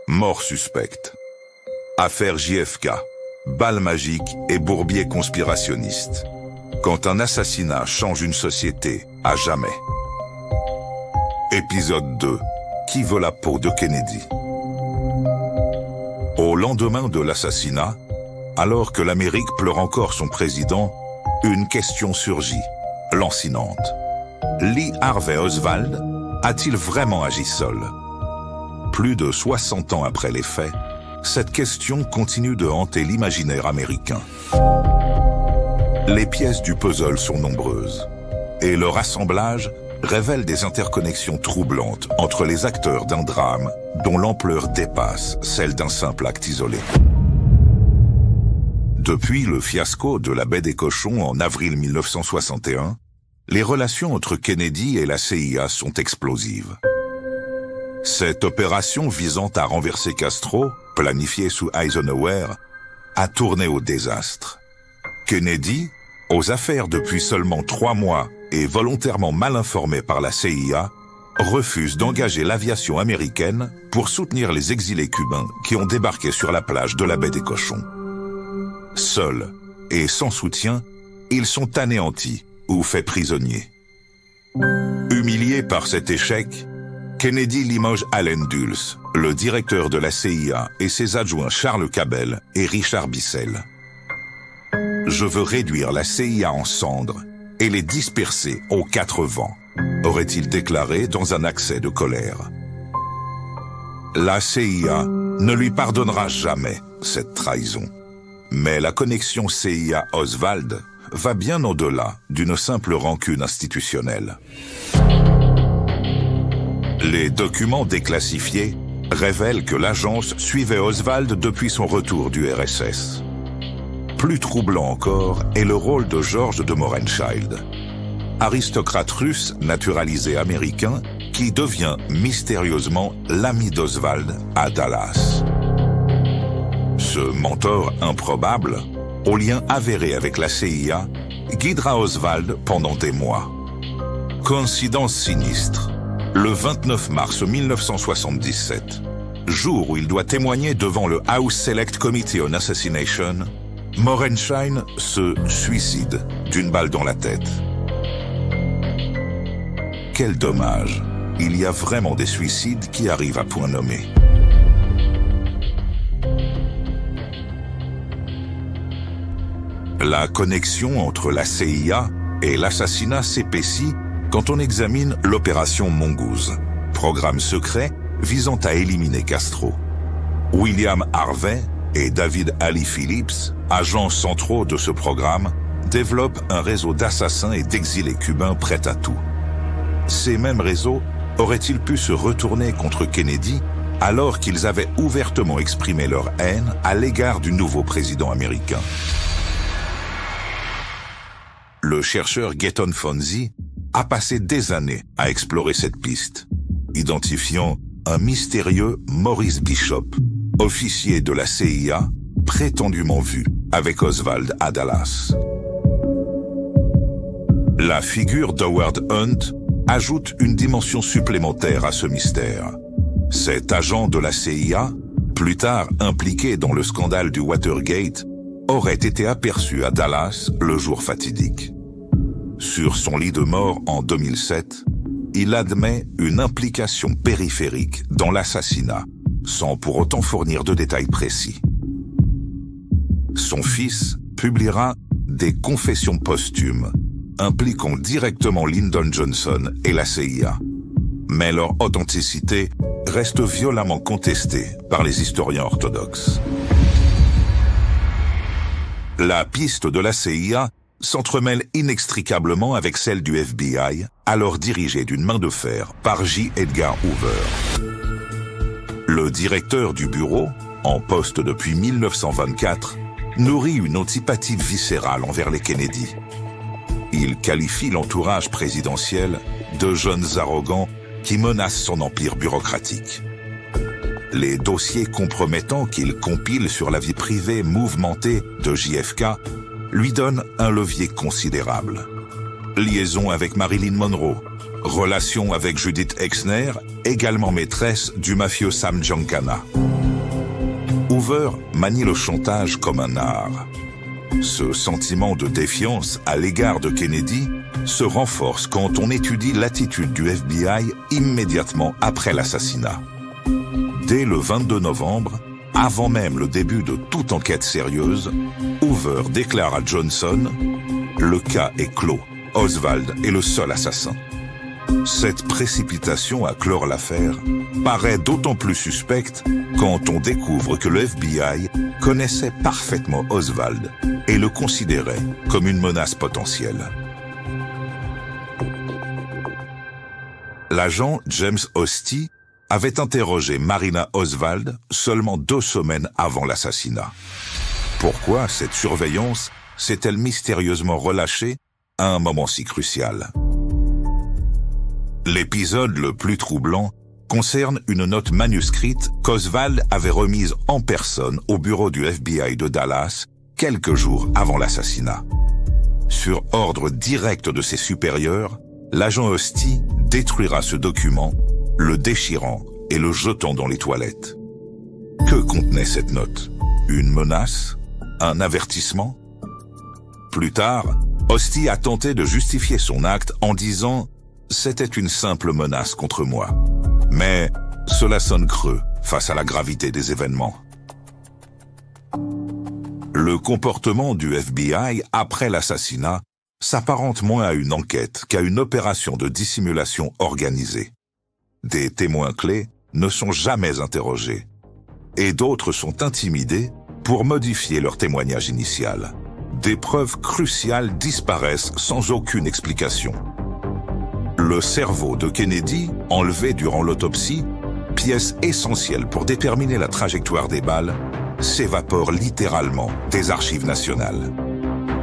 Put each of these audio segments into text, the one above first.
Mort suspecte. Affaire JFK. Balle magique et bourbier conspirationniste. Quand un assassinat change une société à jamais. Épisode 2. Qui veut la peau de Kennedy? Au lendemain de l'assassinat, alors que l'Amérique pleure encore son président, une question surgit, lancinante. Lee Harvey Oswald a-t-il vraiment agi seul? Plus de 60 ans après les faits, cette question continue de hanter l'imaginaire américain. Les pièces du puzzle sont nombreuses, et leur assemblage révèle des interconnexions troublantes entre les acteurs d'un drame dont l'ampleur dépasse celle d'un simple acte isolé. Depuis le fiasco de la baie des Cochons en avril 1961, les relations entre Kennedy et la CIA sont explosives. Cette opération visant à renverser Castro, planifiée sous Eisenhower, a tourné au désastre. Kennedy, aux affaires depuis seulement 3 mois et volontairement mal informé par la CIA, refuse d'engager l'aviation américaine pour soutenir les exilés cubains qui ont débarqué sur la plage de la baie des Cochons. Seuls et sans soutien, ils sont anéantis ou faits prisonniers. Humilié par cet échec, Kennedy limoge Allen Dulles, le directeur de la CIA, et ses adjoints Charles Cabell et Richard Bissell. « Je veux réduire la CIA en cendres et les disperser aux 4 vents », aurait-il déclaré dans un accès de colère. La CIA ne lui pardonnera jamais cette trahison. Mais la connexion CIA-Oswald va bien au-delà d'une simple rancune institutionnelle. Les documents déclassifiés révèlent que l'agence suivait Oswald depuis son retour du RSS. Plus troublant encore est le rôle de George de Mohrenschildt, aristocrate russe naturalisé américain qui devient mystérieusement l'ami d'Oswald à Dallas. Ce mentor improbable, au lien avéré avec la CIA, guidera Oswald pendant des mois. Coïncidence sinistre. Le 29 mars 1977, jour où il doit témoigner devant le House Select Committee on Assassination, Mohrenschildt se suicide d'une balle dans la tête. Quel dommage, il y a vraiment des suicides qui arrivent à point nommé. La connexion entre la CIA et l'assassinat s'épaissit quand on examine l'opération Mongoose, programme secret visant à éliminer Castro. William Harvey et David Ali Phillips, agents centraux de ce programme, développent un réseau d'assassins et d'exilés cubains prêts à tout. Ces mêmes réseaux auraient-ils pu se retourner contre Kennedy alors qu'ils avaient ouvertement exprimé leur haine à l'égard du nouveau président américain? Le chercheur Gaeton Fonzi a passé des années à explorer cette piste, identifiant un mystérieux Maurice Bishop, officier de la CIA, prétendument vu avec Oswald à Dallas. La figure d'Howard Hunt ajoute une dimension supplémentaire à ce mystère. Cet agent de la CIA, plus tard impliqué dans le scandale du Watergate, aurait été aperçu à Dallas le jour fatidique. Sur son lit de mort en 2007, il admet une implication périphérique dans l'assassinat, sans pour autant fournir de détails précis. Son fils publiera des confessions posthumes, impliquant directement Lyndon Johnson et la CIA. Mais leur authenticité reste violemment contestée par les historiens orthodoxes. La piste de la CIA s'entremêle inextricablement avec celle du FBI, alors dirigée d'une main de fer par J. Edgar Hoover. Le directeur du bureau, en poste depuis 1924, nourrit une antipathie viscérale envers les Kennedy. Il qualifie l'entourage présidentiel de jeunes arrogants qui menacent son empire bureaucratique. Les dossiers compromettants qu'il compile sur la vie privée mouvementée de JFK lui donnent un levier considérable. Liaison avec Marilyn Monroe, relation avec Judith Exner, également maîtresse du mafieux Sam Giancana. Hoover manie le chantage comme un art. Ce sentiment de défiance à l'égard de Kennedy se renforce quand on étudie l'attitude du FBI immédiatement après l'assassinat. Dès le 22 novembre, avant même le début de toute enquête sérieuse, Hoover déclare à Johnson « Le cas est clos, Oswald est le seul assassin ». Cette précipitation à clore l'affaire paraît d'autant plus suspecte quand on découvre que le FBI connaissait parfaitement Oswald et le considérait comme une menace potentielle. L'agent James Hosty avait interrogé Marina Oswald seulement 2 semaines avant l'assassinat. Pourquoi cette surveillance s'est-elle mystérieusement relâchée à un moment si crucial? L'épisode le plus troublant concerne une note manuscrite qu'Oswald avait remise en personne au bureau du FBI de Dallas quelques jours avant l'assassinat. Sur ordre direct de ses supérieurs, l'agent Hosty détruira ce document, le déchirant et le jetant dans les toilettes. Que contenait cette note? Une menace? Un avertissement? Plus tard, Hosty a tenté de justifier son acte en disant « C'était une simple menace contre moi ». Mais cela sonne creux face à la gravité des événements. Le comportement du FBI après l'assassinat s'apparente moins à une enquête qu'à une opération de dissimulation organisée. Des témoins clés ne sont jamais interrogés, et d'autres sont intimidés pour modifier leur témoignage initial. Des preuves cruciales disparaissent sans aucune explication. Le cerveau de Kennedy, enlevé durant l'autopsie, pièce essentielle pour déterminer la trajectoire des balles, s'évapore littéralement des archives nationales.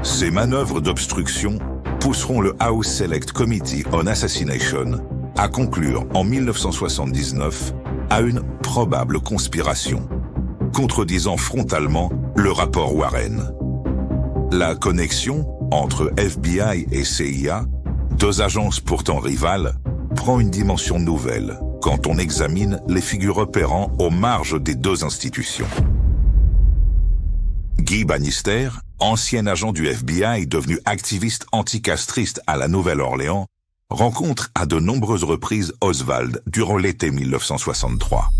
Ces manœuvres d'obstruction pousseront le House Select Committee on Assassination à conclure en 1979 à une probable conspiration, contredisant frontalement le rapport Warren. La connexion entre FBI et CIA, 2 agences pourtant rivales, prend une dimension nouvelle quand on examine les figures opérant aux marges des 2 institutions. Guy Bannister, ancien agent du FBI devenu activiste anticastriste à la Nouvelle-Orléans, rencontre à de nombreuses reprises Oswald durant l'été 1963.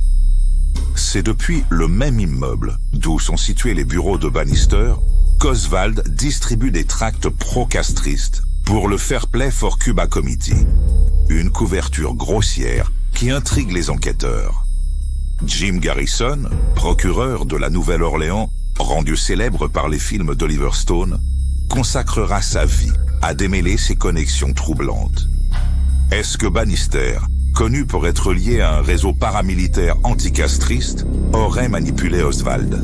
C'est depuis le même immeuble, d'où sont situés les bureaux de Bannister, qu'Oswald distribue des tracts pro-castristes pour le Fair Play for Cuba Committee, une couverture grossière qui intrigue les enquêteurs. Jim Garrison, procureur de la Nouvelle-Orléans, rendu célèbre par les films d'Oliver Stone, consacrera sa vie à démêler ces connexions troublantes. Est-ce que Bannister, connu pour être lié à un réseau paramilitaire anticastriste, aurait manipulé Oswald?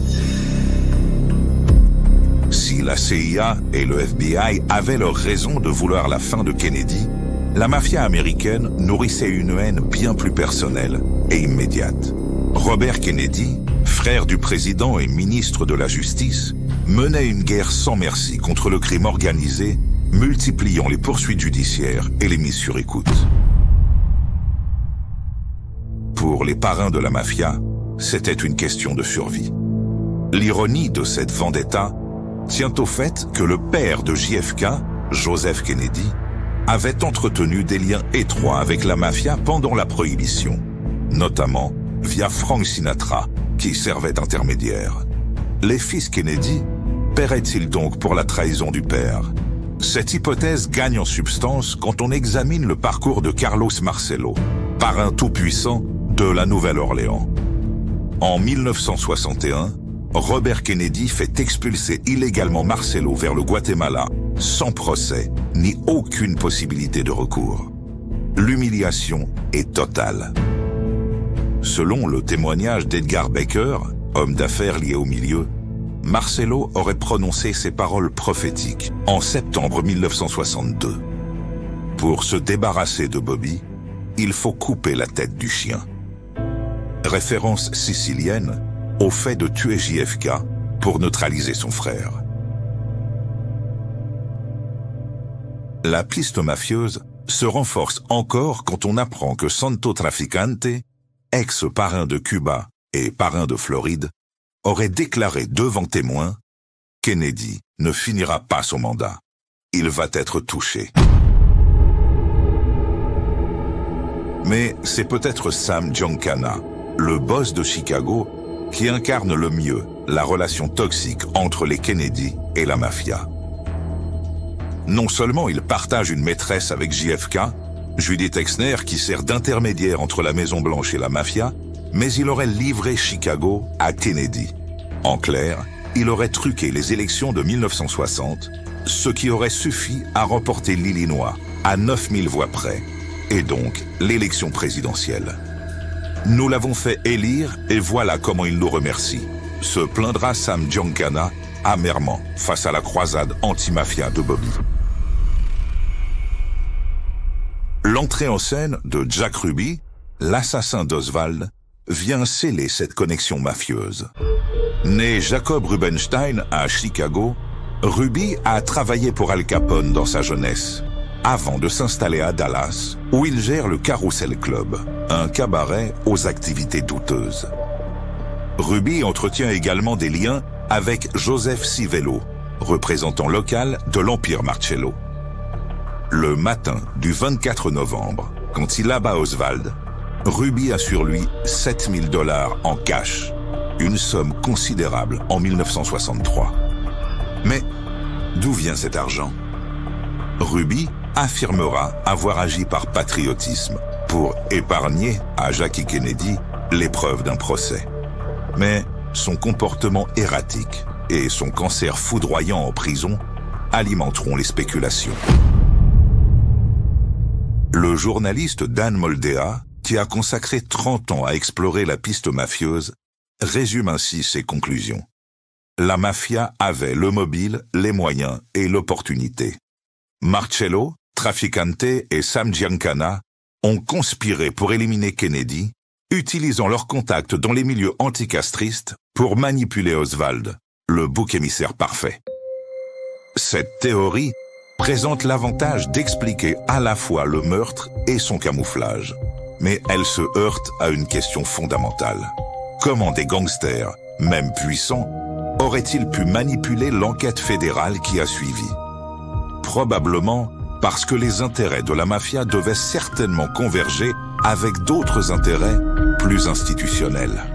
Si la CIA et le FBI avaient leur raison de vouloir la fin de Kennedy, la mafia américaine nourrissait une haine bien plus personnelle et immédiate. Robert Kennedy, frère du président et ministre de la Justice, menait une guerre sans merci contre le crime organisé, multipliant les poursuites judiciaires et les mises sur écoute. Pour les parrains de la mafia, c'était une question de survie. L'ironie de cette vendetta tient au fait que le père de JFK, Joseph Kennedy, avait entretenu des liens étroits avec la mafia pendant la Prohibition, notamment via Frank Sinatra, qui servait d'intermédiaire. Les fils Kennedy paieraient-ils donc pour la trahison du père? Cette hypothèse gagne en substance quand on examine le parcours de Carlos Marcello, parrain tout-puissant de la Nouvelle-Orléans. En 1961, Robert Kennedy fait expulser illégalement Marcello vers le Guatemala, sans procès, ni aucune possibilité de recours. L'humiliation est totale. Selon le témoignage d'Edgar Baker, homme d'affaires lié au milieu, Marcello aurait prononcé ces paroles prophétiques en septembre 1962. Pour se débarrasser de Bobby, il faut couper la tête du chien. Référence sicilienne au fait de tuer JFK pour neutraliser son frère. La piste mafieuse se renforce encore quand on apprend que Santo Traficante, ex-parrain de Cuba et parrain de Floride, aurait déclaré devant témoins « Kennedy ne finira pas son mandat. Il va être touché ». Mais c'est peut-être Sam Giancana, le boss de Chicago, qui incarne le mieux la relation toxique entre les Kennedy et la mafia. Non seulement il partage une maîtresse avec JFK, Judith Exner, qui sert d'intermédiaire entre la Maison-Blanche et la mafia, mais il aurait livré Chicago à Kennedy. En clair, il aurait truqué les élections de 1960, ce qui aurait suffi à remporter l'Illinois à 9000 voix près, et donc l'élection présidentielle. Nous l'avons fait élire et voilà comment il nous remercie, se plaindra Sam Giancana amèrement face à la croisade anti-mafia de Bobby. L'entrée en scène de Jack Ruby, l'assassin d'Oswald, vient sceller cette connexion mafieuse. Né Jacob Rubenstein à Chicago, Ruby a travaillé pour Al Capone dans sa jeunesse, avant de s'installer à Dallas, où il gère le Carousel Club, un cabaret aux activités douteuses. Ruby entretient également des liens avec Joseph Civello, représentant local de l'Empire Marcello. Le matin du 24 novembre, quand il abat Oswald, Ruby a sur lui 7000 $ en cash, une somme considérable en 1963. Mais d'où vient cet argent? Ruby affirmera avoir agi par patriotisme pour épargner à Jackie Kennedy l'épreuve d'un procès. Mais son comportement erratique et son cancer foudroyant en prison alimenteront les spéculations. Le journaliste Dan Moldea, qui a consacré 30 ans à explorer la piste mafieuse, résume ainsi ses conclusions. La mafia avait le mobile, les moyens et l'opportunité. Marcello, Trafficante et Sam Giancana ont conspiré pour éliminer Kennedy, utilisant leurs contacts dans les milieux anticastristes pour manipuler Oswald, le bouc émissaire parfait. Cette théorie présente l'avantage d'expliquer à la fois le meurtre et son camouflage. Mais elle se heurte à une question fondamentale. Comment des gangsters, même puissants, auraient-ils pu manipuler l'enquête fédérale qui a suivi? Probablement parce que les intérêts de la mafia devaient certainement converger avec d'autres intérêts plus institutionnels.